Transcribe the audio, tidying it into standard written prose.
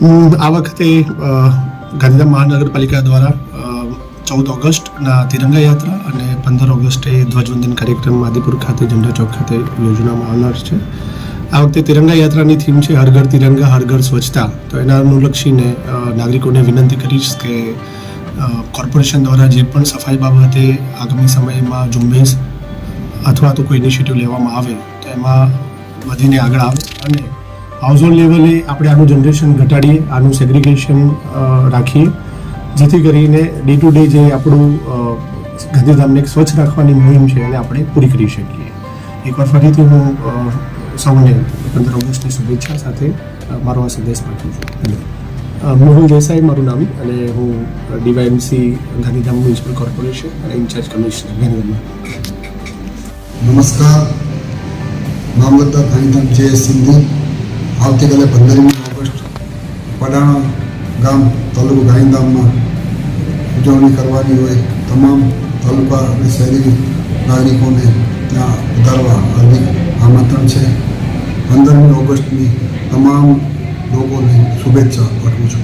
આ વખતે ગાંધીધામ મહાનગરપાલિકા દ્વારા 14 ઓગસ્ટના તિરંગા યાત્રા અને 15 ઓગસ્ટે ધ્વજવંદન કાર્યક્રમ આદિપુર ખાતે ઝંડા ચોક ખાતે યોજવામાં આવનાર છે. આ વખતે તિરંગા યાત્રાની થીમ છે હર ઘર તિરંગા હર ઘર સ્વચ્છતા. તો એના અનુલક્ષીને નાગરિકોને વિનંતી કરીશ કે કોર્પોરેશન દ્વારા જે પણ સફાઈ બાબતે આગામી સમયમાં ઝુંબેશ અથવા તો કોઈ ઇનિશિયેટિવ લેવામાં આવે તો એમાં વધીને આગળ આવે અને હાઉસહોલ્ડ લેવલે આપણે આનું જનરેશન ઘટાડીએ, આનું સેગ્રિગેશન રાખીએ, જેથી કરીને ડે ટુ ડે જે આપણું ગાંધીધામને એક સ્વચ્છ રાખવાની મુહિમ છે એને આપણે પૂરી કરી શકીએ. એકવાર ફરીથી હું સૌને 15 ઓગસ્ટની શુભેચ્છા સાથે મારો આ સંદેશ પાઠવું છું. મેહુલ દેસાઈ મારું નામ અને હું ડીવાયએમસી ગાંધીધામ મ્યુનિસિપલ કોર્પોરેશન અને ઇન્ચાર્જ કમિશનર ગાંધીધામ. નમસ્કાર. મામલતદાર ગાંધીધામ જે સિંધી આવતીકાલે 15મી ઓગસ્ટ પડાણા ગામ તાલુકો ગાંધીધામમાં ઉજવણી કરવાની હોય તમામ તાલુકા અને શહેરી નાગરિકોને ત્યાં વધારવા હાર્દિક આમંત્રણ છે. 15મી ઓગસ્ટની તમામ લોકોને શુભેચ્છા પાઠવું છું.